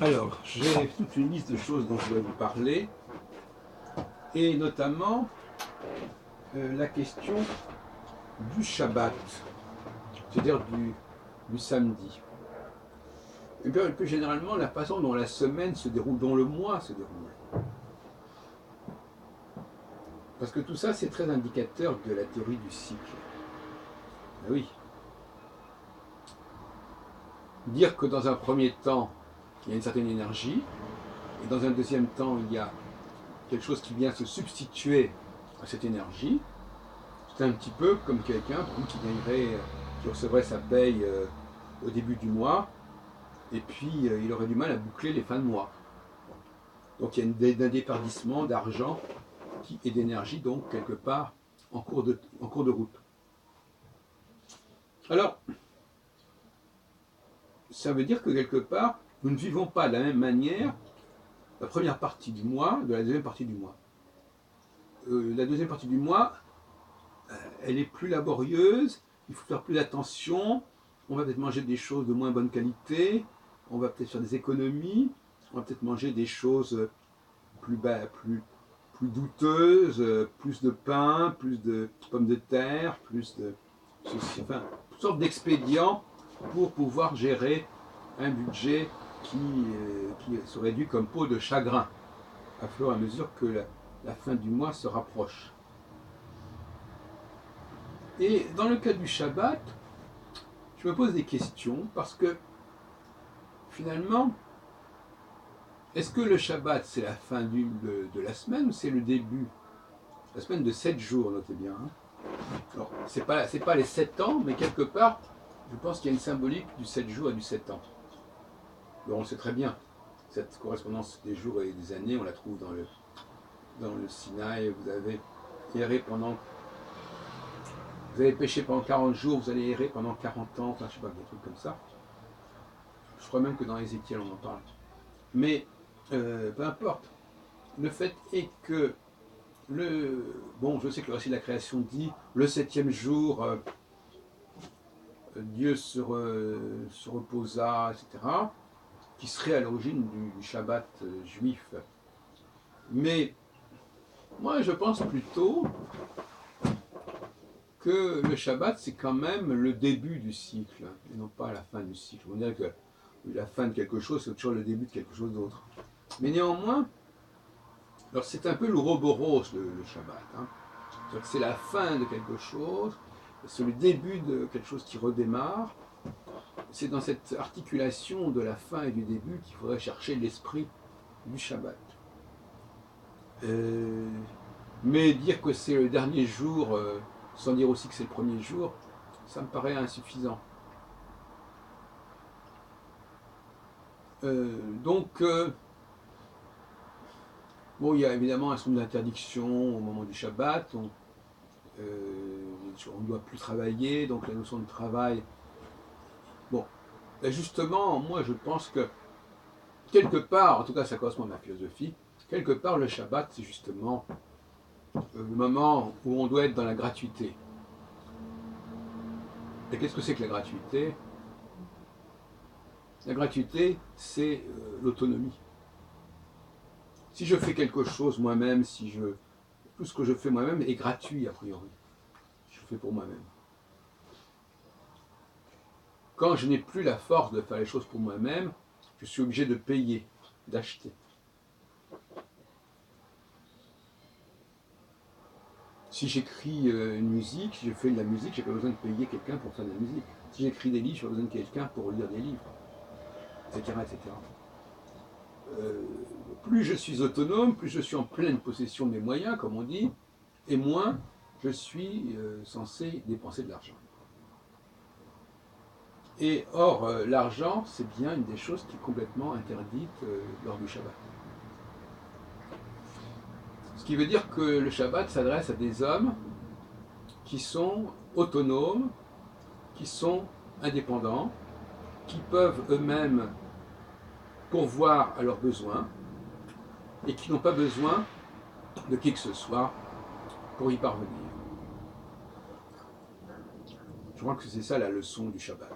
Alors, j'ai toute une liste de choses dont je vais vous parler, et notamment la question du Shabbat, c'est-à-dire du samedi. Et bien, plus généralement, la façon dont la semaine se déroule, dont le mois se déroule. Parce que tout ça, c'est très indicateur de la théorie du cycle. Ben oui. Dire que dans un premier temps, il y a une certaine énergie, et dans un deuxième temps, il y a quelque chose qui vient se substituer à cette énergie, c'est un petit peu comme quelqu'un qui recevrait sa paye au début du mois, et puis il aurait du mal à boucler les fins de mois. Donc il y a un déperdissement d'argent et d'énergie, donc quelque part en cours de route. Alors, ça veut dire que quelque part, nous ne vivons pas de la même manière la première partie du mois de la deuxième partie du mois. La deuxième partie du mois, elle est plus laborieuse, il faut faire plus attention, on va peut-être manger des choses de moins bonne qualité, on va peut-être faire des économies, on va peut-être manger des choses plus douteuses, plus de pain, plus de pommes de terre, plus de ceci, enfin, toutes sortes d'expédients pour pouvoir gérer un budget qui se réduit comme peau de chagrin à fur et à mesure que la fin du mois se rapproche. Et dans le cas du Shabbat, je me pose des questions parce que finalement, est-ce que le Shabbat c'est la fin de la semaine ou c'est le début? La semaine de 7 jours, notez bien. Hein. Alors, c'est pas les 7 ans, mais quelque part, je pense qu'il y a une symbolique du 7 jours et du 7 ans. Alors, on le sait très bien. Cette correspondance des jours et des années, on la trouve dans le Sinaï. Vous avez péché pendant 40 jours, vous allez errer pendant 40 ans, enfin je sais pas, des trucs comme ça. Je crois même que dans Ézéchiel on en parle. Mais peu importe. Le fait est que je sais que le récit de la création dit le septième jour, Dieu se reposa, etc., qui serait à l'origine du Shabbat juif. Mais moi, je pense plutôt que le Shabbat, c'est quand même le début du cycle, et non pas la fin du cycle. On dirait que la fin de quelque chose, c'est toujours le début de quelque chose d'autre. Mais néanmoins, alors c'est un peu l'ouroboros, le Shabbat. Hein. C'est la fin de quelque chose, c'est le début de quelque chose qui redémarre. C'est dans cette articulation de la fin et du début qu'il faudrait chercher l'esprit du Shabbat. Mais dire que c'est le dernier jour, sans dire aussi que c'est le premier jour, ça me paraît insuffisant. Donc, bon, il y a évidemment un certain nombre d'interdictions au moment du Shabbat. On ne doit plus travailler, donc la notion de travail. Bon, ben justement, moi je pense que quelque part, en tout cas ça correspond à ma philosophie, quelque part le Shabbat c'est justement le moment où on doit être dans la gratuité. Et qu'est-ce que c'est que la gratuité? La gratuité, c'est l'autonomie. Si je fais quelque chose moi-même, tout ce que je fais moi-même est gratuit a priori. Je fais pour moi-même. Quand je n'ai plus la force de faire les choses pour moi-même, je suis obligé de payer, d'acheter. Si j'écris une musique, si je fais de la musique, j'ai pas besoin de payer quelqu'un pour faire de la musique. Si j'écris des livres, j'ai pas besoin de quelqu'un pour lire des livres, etc. etc. Plus je suis autonome, plus je suis en pleine possession de mes moyens, comme on dit, et moins je suis censé dépenser de l'argent. Et or, l'argent, c'est bien une des choses qui est complètement interdite lors du Shabbat. Ce qui veut dire que le Shabbat s'adresse à des hommes qui sont autonomes, qui sont indépendants, qui peuvent eux-mêmes pourvoir à leurs besoins et qui n'ont pas besoin de qui que ce soit pour y parvenir. Je crois que c'est ça la leçon du Shabbat.